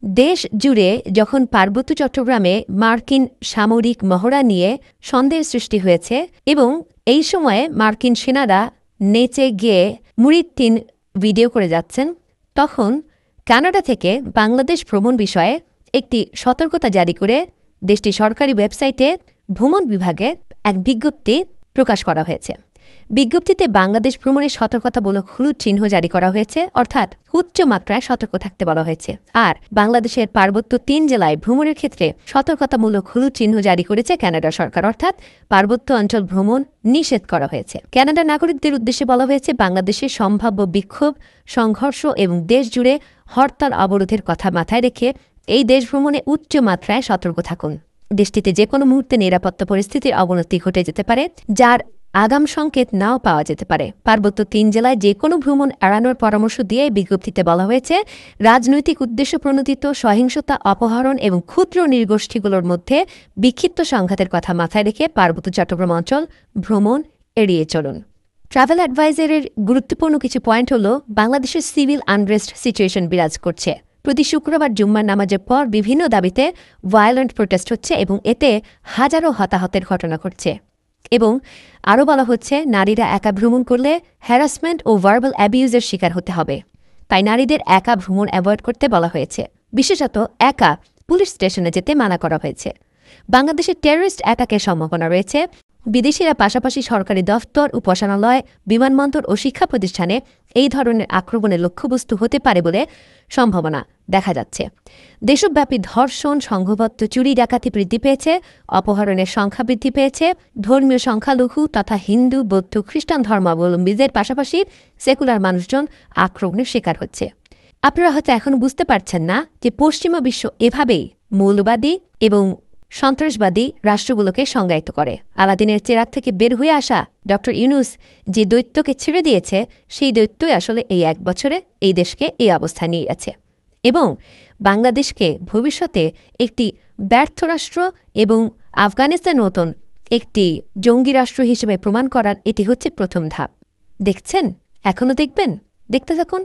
দেশ জুড়ে যখন পার্বত্য চট্টগ্রামে মার্কিন সামরিক মহড়া নিয়ে সন্দেহের সৃষ্টি হয়েছে এবং এই সময়ে মার্কিন সেনারা নেচে গিয়ে মুড়ির টিন ভিডিও করে যাচ্ছেন, তখন কানাডা থেকে বাংলাদেশ ভ্রমণ বিষয়ে একটি সতর্কতা জারি করে দেশটির সরকারি ওয়েবসাইটে ভ্রমণ বিভাগে এক বিজ্ঞপ্তি প্রকাশ করা হয়েছে। বিজ্ঞপ্তিতে বাংলাদেশ ভ্রমণের সতর্কতামূলক হলুদ চিহ্ন জারি করা হয়েছে, অর্থাৎ উচ্চ মাত্রায় সতর্ক থাকতে বলা হয়েছে। আর বাংলাদেশের পার্বত্য ৩ জেলায় ভ্রমণের ক্ষেত্রে সতর্কতামূলক হলুদ চিহ্ন জারি করেছে কানাডা সরকার, অর্থাৎ পার্বত্য অঞ্চল ভ্রমণ নিষেধ করা হয়েছে। কানাডা নাগরিকদের উদ্দেশ্যে বলা হয়েছে বাংলাদেশের সম্ভাব্য বিক্ষোভ, সংঘর্ষ এবং দেশ জুড়ে হরতাল অবরোধের কথা মাথায় রেখে এই দেশ ভ্রমণে উচ্চ মাত্রায় সতর্ক থাকুন। দেশটিতে যে কোনো মুহূর্তে নিরাপত্তা পরিস্থিতির অবনতি ঘটে যেতে পারে, যার আগাম সংকেত নাও পাওয়া যেতে পারে। পার্বত্য ৩ জেলায় যে কোনো ভ্রমণ এড়ানোর পরামর্শ দিয়ে বিজ্ঞপ্তিতে বলা হয়েছে রাজনৈতিক উদ্দেশ্য প্রণোদিত সহিংসতা, অপহরণ এবং ক্ষুদ্র নৃগোষ্ঠীগুলোর মধ্যে বিক্ষিপ্ত সংঘাতের কথা মাথায় রেখে পার্বত্য চট্টগ্রাম অঞ্চল ভ্রমণ এড়িয়ে চলুন। ট্রাভেল অ্যাডভাইজারের গুরুত্বপূর্ণ কিছু পয়েন্ট হল, বাংলাদেশের সিভিল আনরেস্ট সিচুয়েশন বিরাজ করছে। প্রতি শুক্রবার জুম্মার নামাজের পর বিভিন্ন দাবিতে ভায়োলেন্ট প্রোটেস্ট হচ্ছে এবং এতে হাজারো হতাহতের ঘটনা ঘটছে। এবং আরও বলা হচ্ছে নারীরা একা ভ্রমণ করলে হ্যারাসমেন্ট ও ভার্বাল অ্যাবিউজের শিকার হতে হবে। তাই নারীদের একা ভ্রমণ অ্যাভয়েড করতে বলা হয়েছে। বিশেষত একা পুলিশ স্টেশনে যেতে মানা করা হয়েছে। বাংলাদেশে টেররিস্ট অ্যাটাকের সম্ভাবনা রয়েছে। বিদেশিরা পাশাপাশি সরকারি দফতর, উপাসনালয়, বিমানবন্দর ও শিক্ষা প্রতিষ্ঠানে এই ধরনের আক্রমণের লক্ষ্যবস্তু হতে পারে বলে সম্ভাবনা দেখা যাচ্ছে। দেশব্যাপী ধর্ষণ, সংঘবদ্ধ চুরি ডাকাতি বৃদ্ধি পেয়েছে, অপহরণের সংখ্যা বৃদ্ধি পেয়েছে। ধর্মীয় সংখ্যালঘু তথা হিন্দু, বৌদ্ধ, খ্রিস্টান ধর্মাবলম্বীদের পাশাপাশি সেকুলার মানুষজন আক্রমণের শিকার হচ্ছে। আপনারা হয়তো এখনও বুঝতে পারছেন না যে পশ্চিমা বিশ্ব এভাবেই মৌলবাদী এবং সন্ত্রাসবাদী রাষ্ট্রগুলোকে সংজ্ঞায়িত করে। আলাদিনের চেরাগ থেকে বের হয়ে আসা ড ইউনূস যে দৈত্যকে ছেড়ে দিয়েছে, সেই দৈত্যই আসলে এই ১ বছরে এই দেশকে এই অবস্থায় নিয়ে গেছে এবং বাংলাদেশকে ভবিষ্যতে একটি ব্যর্থ রাষ্ট্র এবং আফগানিস্তান মতন একটি জঙ্গি রাষ্ট্র হিসেবে প্রমাণ করার এটি হচ্ছে প্রথম ধাপ। দেখছেন? এখনও দেখবেন? দেখতে থাকুন।